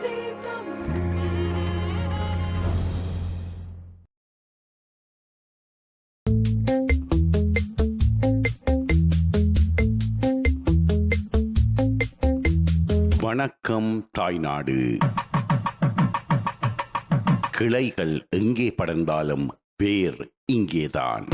வணக்கம் தாய்நாடு. கிளைகள் எங்கே படர்ந்தாலும் வேர் இங்கேதான்.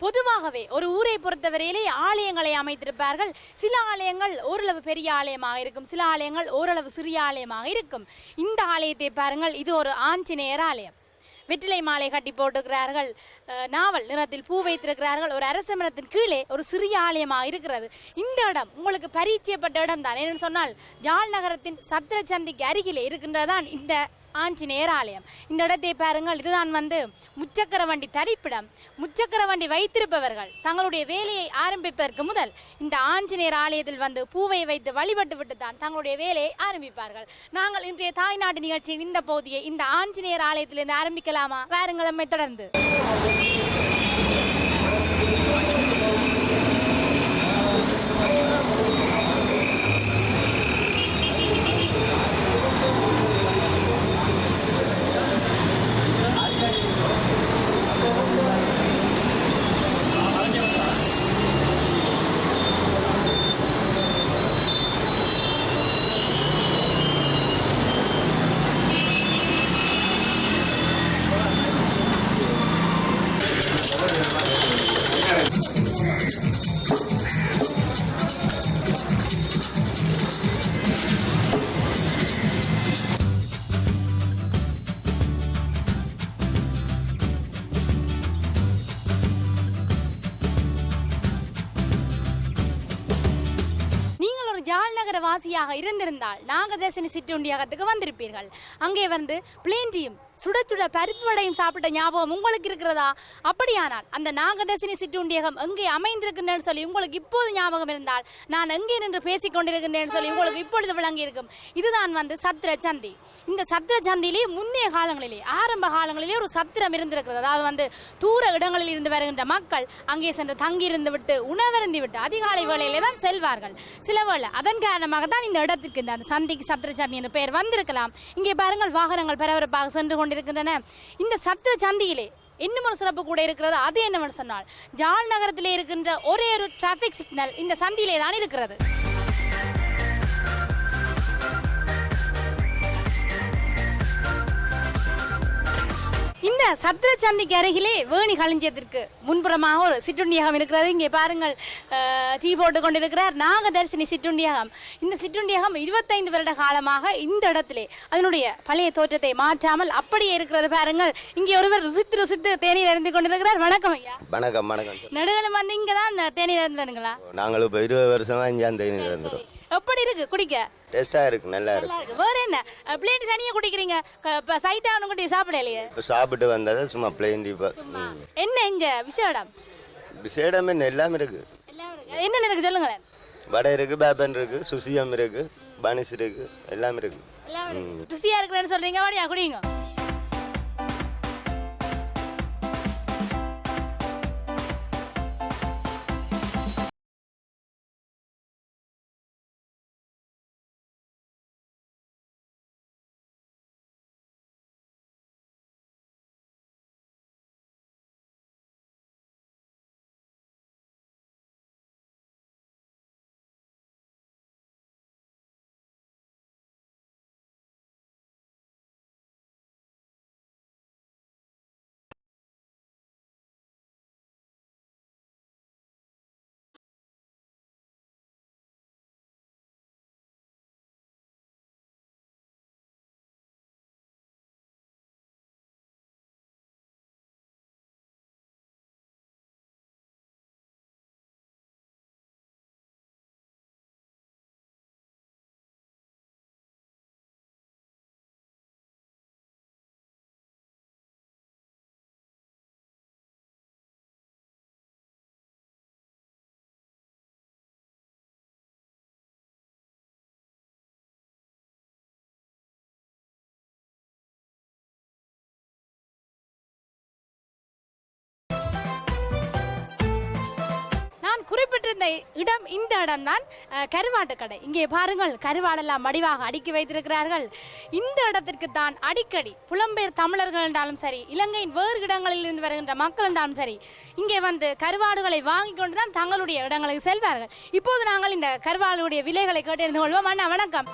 பொதுவாகவே ஒரு ஊரை பொறுத்தவரையிலே ஆலயங்களை அமைத்திருப்பார்கள். சில ஆலயங்கள் ஓரளவு பெரிய ஆலயமாக இருக்கும், சில ஆலயங்கள் ஓரளவு சிறிய ஆலயமாக இருக்கும். இந்த ஆலயத்தை பாருங்கள், இது ஒரு ஆஞ்சநேயர் ஆலயம். வெற்றிலை மாலை கட்டி போட்டுக்கிறார்கள், நாவல் நிறத்தில் பூ வைத்திருக்கிறார்கள். ஒரு அரச மரத்தின் கீழே ஒரு சிறிய ஆலயமாக இருக்கிறது. இந்த இடம் உங்களுக்கு பரிச்சயப்பட்ட இடம் தான். என்னென்னு சொன்னால் யாழ் நகரத்தின் சத்திர சந்திக்கு அருகிலே இருக்கின்றதான் இந்த ஆஞ்சநேயர் ஆலயம். இந்த இடத்தை பாருங்கள், இதுதான் முச்சக்கர வண்டி தரிப்பிடம். முச்சக்கர வண்டி வைத்திருப்பவர்கள் தங்களுடைய வேலையை ஆரம்பிப்பதற்கு முதல் இந்த ஆஞ்சநேயர் ஆலயத்தில் பூவை வைத்து வழிபட்டு விட்டு தான் தங்களுடைய வேலையை ஆரம்பிப்பார்கள். நாங்கள் இன்றைய தாய்நாடு நிகழ்ச்சியின் இந்த பகுதியை இந்த ஆஞ்சநேயர் ஆலயத்திலிருந்து ஆரம்பிக்கலாமா? வாருங்கள், நம்மை தொடர்ந்து. யாழ் நகர வாசியாக இருந்திருந்தால் நாகதர்சினி சிற்றுண்டியகத்துக்கு வந்திருப்பீர்கள். அங்கே பிளேண்டியும் சுட சுட பருப்பு வடையும் சாப்பிட்ட ஞாபகம் உங்களுக்கு இருக்கிறதா? அப்படியானால் அந்த நாகதர்சினி சிற்றுண்டியகம் எங்கே அமைந்திருக்கின்றேன்னு சொல்லி உங்களுக்கு இப்போது ஞாபகம் இருந்தால் நான் எங்கே நின்று பேசிக் கொண்டிருக்கின்றேன்னு சொல்லி உங்களுக்கு இப்பொழுது விளங்கி இருக்கும். இதுதான் சத்திர சந்தி. இந்த சத்திர சந்தியிலே முன்னைய காலங்களிலே, ஆரம்ப காலங்களிலே ஒரு சத்திரம் இருந்திருக்கிறது. அதாவது தூர இடங்களில் இருந்து வருகின்ற மக்கள் அங்கே சென்று தங்கியிருந்து விட்டு உணவருந்தி விட்டு அதிகாலை வேளையிலே தான் செல்வார்கள். சில வேளை அதன் காரணமாக தான் இந்த இடத்துக்கு இந்த சந்திக்கு சத்திர சந்தி என்ற பெயர் வந்திருக்கலாம். இங்கே பாருங்கள், வாகனங்கள் பரபரப்பாக சென்று கொண்டிருக்கின்றன. இந்த சத்திர சந்தியிலே இன்னும் ஒரு சிறப்பு கூட இருக்கிறது. அது என்னவென்று சொன்னால், யாழ் நகரத்திலே இருக்கின்ற ஒரே ஒரு டிராபிக் சிக்னல் இந்த சந்தியிலே தான் இருக்கிறது. இந்த சத்திர சந்திக்கு அருகிலே வேணி களஞ்சியத்திற்கு முன்புறமாக ஒரு சிற்றுண்டியகம் இருக்கிறது. இங்கே பாருங்கள், டீ போட்டு கொண்டிருக்கிறார் நாகதர்சினி சிற்றுண்டியகம். இந்த சிற்றுண்டியகம் 25 வருட காலமாக இந்த இடத்திலே அதனுடைய பழைய தோற்றத்தை மாற்றாமல் அப்படியே இருக்கிறது. பாருங்கள், இங்கே ஒருவர் ருசித்து தேநீர் அருந்தி கொண்டிருக்கிறார். வணக்கம் ஐயா. வணக்கம். வணக்கம். நடுகளும் இங்கே தான் தேநீர் அருந்துங்களா? நாங்களும் இப்போ 20 வருஷமா இங்கே தேநீர் அருந்துறோம். எப்படி இருக்கு குடிக்க? டேஸ்டா இருக்கு, நல்லா இருக்கு. வேற என்ன பிளேட் தனியா குடிக்கிறீங்க? சைட்டா ஒண்ணு சாப்பிடலையே? சாப்பிட்டு வந்தது சும்மா பிளேன். என்ன இங்க விசேடம்? விசேடம் என்ன எல்லாமே இருக்கு. என்னென்ன இருக்கு சொல்லுங்களேன். வடை இருக்குது, பேப்பன் இருக்குது, சுசியம் இருக்குது, பனிஸ் இருக்குது, எல்லாமே இருக்குது. ருசியா இருக்குன்னு சொல்றீங்க, வாடியா குடிங்க. குறிப்பிட்டிருந்த இடம் இந்த இடம்தான் கருவாட்டு கடை. இங்கே பாருங்கள், கருவாடெல்லாம் மடிவாக அடுக்கி வைத்திருக்கிறார்கள். இந்த இடத்திற்கு தான் அடிக்கடி புலம்பெயர் தமிழர்கள் என்றாலும் சரி, இலங்கையின் வேறு இடங்களில் இருந்து வருகின்ற மக்கள் என்றாலும் சரி, இங்கே வந்து கருவாடுகளை வாங்கி கொண்டு தான் தங்களுடைய இடங்களுக்கு செல்வார்கள். இப்போது நாங்கள் இந்த கருவாடுடைய விலைகளை கேட்டறிந்து கொள்வோம். அண்ணா வணக்கம்.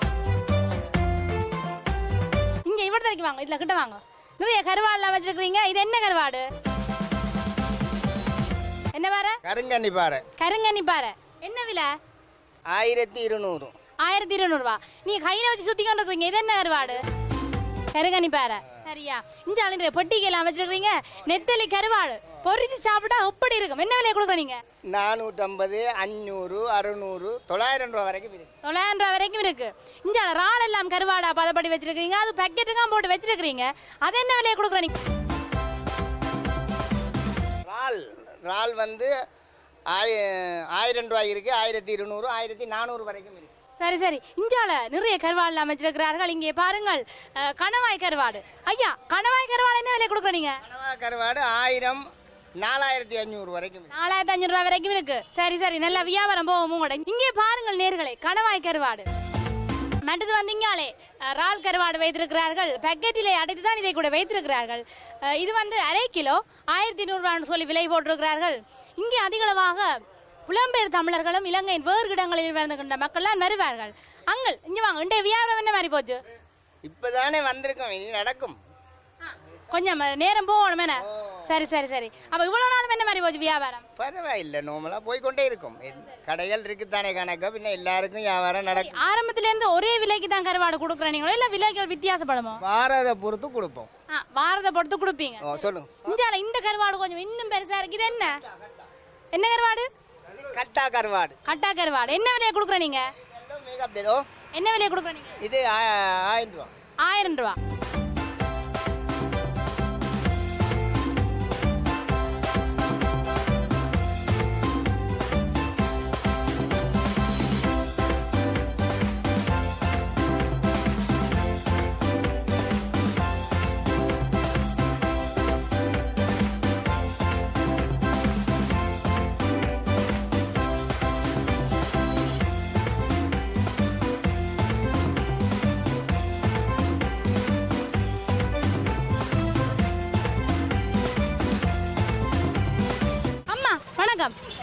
இங்கே இவ்வளவு தரைக்கு வாங்க, இதுல கிட்ட வாங்க. நிறைய கருவாடுலாம் வச்சிருக்கிறீங்க. இது என்ன கருவாடு? என்ன பாறை? கருங்கண்ணி பாறை. கருங்கண்ணி பாறை என்ன விலை? 1200. 1200 ரூபா. நீங்க கையில வச்சு சுத்தி கொண்டு இருக்கீங்க. இது என்ன கருவாடு? கருங்கண்ணி பாறை. சரியா? இந்த ஆளுடைய பொட்டிக்கெல்லாம் வச்சிருக்கீங்க. நெத்தலி கருவாடு பொரிச்சு சாப்பிட்டா எப்படி இருக்கும்? என்ன விலையை கொடுக்குறீங்க? 450, 500, 600, 900 ரூபா வரைக்கும் இருக்கு. 900 ரூபா வரைக்கும் இருக்கு. இந்த ரால் எல்லாம் கருவாடா பதப்படி வச்சிருக்கீங்க. அது பேக்கெட்டுக்காக போட்டு வச்சிருக்கீங்க. அது என்ன விலையை கொடுக்குறீங்க? ரால் வந்து 1000 ரூபாய் இருக்கு, 1200, 1400 வரைக்கும் இருக்கு. சரி சரி. இந்தியால நிறைய கருவாடு அமைச்சிருக்கிறார்கள். இங்கே பாருங்கள், கணவாய் கருவாடு. ஐயா, கணவாய் கருவாடு என்ன விலை கொடுக்குறீங்க? கணவாய் கருவாடு 1000, 4500 வரைக்கும். 4500 ரூபாய் வரைக்கும் இருக்கு. சரி சரி, நல்ல வியாபாரம் போகும் உங்களோட. இங்கே பாருங்கள் நேர்களே, கணவாய் கருவாடு. மற்றது வந்தீங்களே ரால் கருவாடு வைத்திருக்கிறார்கள். பேக்கெட்டிலே அடைத்து தான் இதை கூட வைத்திருக்கிறார்கள். இது வந்து 1/2 கிலோ 1200 ரூபான்னு சொல்லி விலை போட்டிருக்கிறார்கள். இங்கே அதிகளவாக புலம்பெயர் தமிழர்களும் இலங்கையின் வேறு இடங்களில் வருகின்ற மக்கள்லாம் வருவார்கள். அங்கள் இங்கே வாங்க. இன்றைய வியாபாரம் என்ன மாதிரி போச்சு? இப்பதானே வந்திருக்கோம், இனி நடக்கும். கொஞ்சம் நேரம் போகணும் என்ன? சரி சரி சரி. அப்போ இவ்வளோ நாளும் என்ன மாதிரி போச்சு வியாபாரம்? பரவாயில்லை, நார்மலாக போய்கொண்டே இருக்கும். கடைகள் இருக்குத்தானே கணக்கு, பின்ன எல்லாருக்கும் வியாபாரம் நடக்கும். ஆரம்பத்திலேருந்து ஒரே விலைக்கு தான் கருவாடு கொடுக்குறீங்களோ இல்லை விலைகள் வித்தியாசப்படுமோ? வாரத்தை பொறுத்து கொடுப்போம். வாரத்தை பொறுத்து கொடுப்பீங்க. சொல்லுங்க. இந்த கருவாடு கொஞ்சம் இன்னும் பெருசா இருக்கு. இது என்ன என்ன கருவாடு? கட்டா கருவாடு. கட்டா கருவாடு என்ன விலையை கொடுக்குறீங்க? என்ன விலையை கொடுக்குறீங்க? இது 1000 ரூபா. 1000 ரூபா.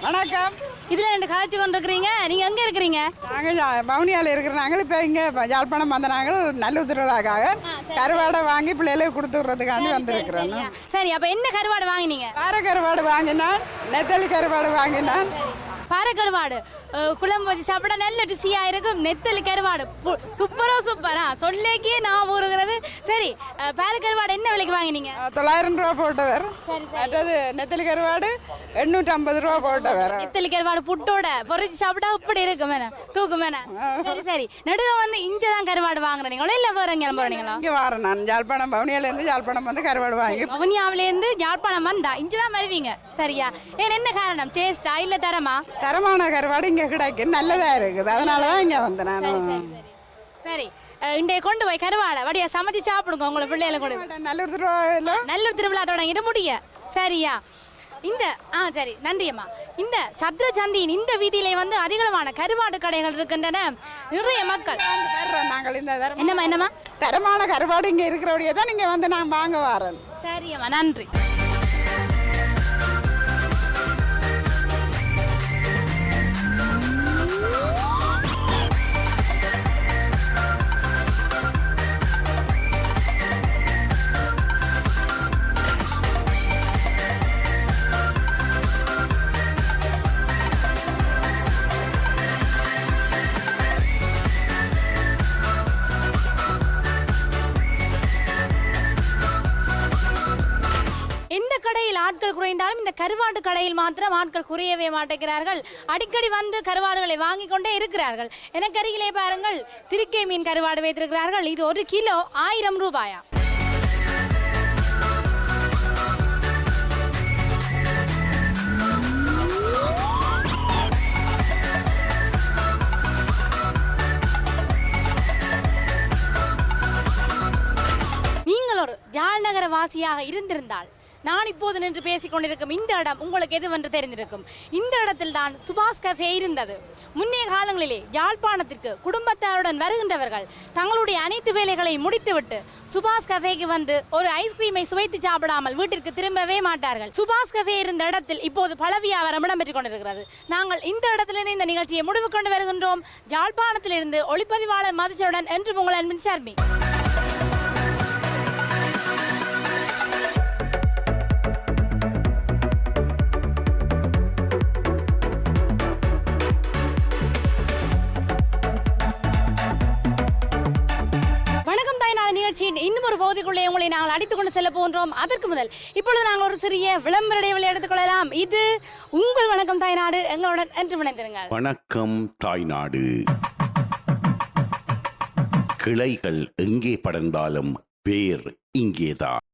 வணக்கம். இதுல ரெண்டு காய்ச்சி கொண்டு இருக்கிறீங்க. நீங்க எங்க இருக்கிறீங்க? நாங்கள் பவுனியால இருக்கிறாங்க. இப்போ இங்கே யாழ்ப்பாணம் வந்த நாங்கள் நல்லுத்துறதுக்காக கருவாடை வாங்கி பிள்ளைகளுக்கு கொடுத்துடுறதுக்காண்டி வந்திருக்கிறோம். சரி, அப்ப என்ன கருவாடு வாங்கினீங்க? பாறை கருவாடு வாங்கினான், நெத்தலி கருவாடு வாங்கினான். பாறை கருவாடு குழம்பு வச்சு சாப்பிட நல்ல ருசியா இருக்கும். நெத்தலி கருவாடு சூப்பரா சொல்லேக்கே நான் ஊறுகிறது. சரி, பாறை கருவாடு என்ன விலைக்கு வாங்கினீங்க? 900 ரூபா போட்டவர். அதாவது நெத்தலி கருவாடு 850 ரூபா போட்டவர். நெத்தலி கருவாடு புட்டோட பொறிச்சு சாப்பிட்டா இப்படி இருக்கும் தூக்கும். சரி சரி. நடுக வந்து இங்கதான் கருவாடு வாங்குறீங்களா இல்ல வேற எங்க போறீங்களா? இங்க வரேன் நான் யாழ்ப்பாணம் பவுனியால இருந்து யாழ்ப்பாணம் வந்து கருவாடு வாங்கி. பவுனியாவில இருந்து யாழ்ப்பாணம் வந்தா இங்கதான் வருவீங்க. சரியா? ஏன் என்ன காரணம்? டேஸ்டா இல்ல தரமா? தரமான கருவாடு இங்க இங்கே கிடைக்கும் நல்லதா இருக்குது, அதனால தான் இங்கே வந்து நான். சரி இன்றைய கொண்டு போய் கருவாடை வடியா சமைச்சு சாப்பிடுங்க உங்களை பிள்ளைகளை கூட. நல்லூர் திருவிழா நல்லூர் திருவிழா தொடங்கிட்டு முடிய சரியா இந்த சரி நன்றியம்மா. இந்த சத்திர சந்தியின் இந்த வீதியிலே வந்து அதிகளவான கருவாடு கடைகள் இருக்கின்றன. நிறைய மக்கள் நாங்கள் இந்த என்னம்மா தரமான கருவாடு இங்கே இருக்கிறபடியே தான் நீங்கள் வந்து நான் வாங்க வரேன். சரியம்மா நன்றி. எந்த கடையில் ஆட்கள் குறைந்தாலும் இந்த கருவாட்டு கடையில் மாத்திரம் ஆட்கள் குறையவே மாட்டேங்கிறார்கள். அடிக்கடி வந்து கருவாடுகளை வாங்கி கொண்டே இருக்கிறார்கள். எனக்கு அருகிலே பாருங்கள், திருக்கை மீன் கருவாடு வைத்திருக்கிறார்கள். இது 1 கிலோ 1000 ரூபாயா. நீங்கள் ஒரு யாழ் நகர வாசியாக இருந்திருந்தால் நான் இப்போது நின்று பேசிக் கொண்டிருக்கும் இந்த இடம் உங்களுக்கு எதுவென்று தெரிந்திருக்கும். இந்த இடத்தில் தான் சுபாஷ் கஃபே இருந்தது. முன்னைய காலங்களிலே யாழ்ப்பாணத்திற்கு குடும்பத்தாருடன் வருகின்றவர்கள் தங்களுடைய அனைத்து வேலைகளை முடித்துவிட்டு சுபாஷ் கஃபேக்கு வந்து ஒரு ஐஸ்கிரீமை சுவைத்து சாப்பிடாமல் வீட்டிற்கு திரும்பவே மாட்டார்கள். சுபாஷ் கஃபே இருந்த இடத்தில் இப்போது பல வியாபாரம் இடம்பெற்றுக் கொண்டிருக்கிறது. நாங்கள் இந்த இடத்திலிருந்து இந்த நிகழ்ச்சியை முடிவு கொண்டு வருகின்றோம். யாழ்ப்பாணத்திலிருந்து ஒளிப்பதிவாளர் மதுச்சருடன் என்று உங்கள் அன்பின் சர்மி. இன்னும் ஒரு பகுதிக்குள்ளே உங்களை நாங்கள் அடித்துக் கொண்டு செல்ல போன்றோம். அதற்கு முதல் இப்பொழுது நாங்கள் ஒரு சிறிய விளம்பர இடைவெளி எடுத்துக் கொள்ளலாம். இது உங்கள் வணக்கம் தாய்நாடு, எங்களுடன் என்று இணைந்திருங்கள். வணக்கம் தாய்நாடு. கிளைகள் எங்கே படர்ந்தாலும் வேர் இங்கேதான்.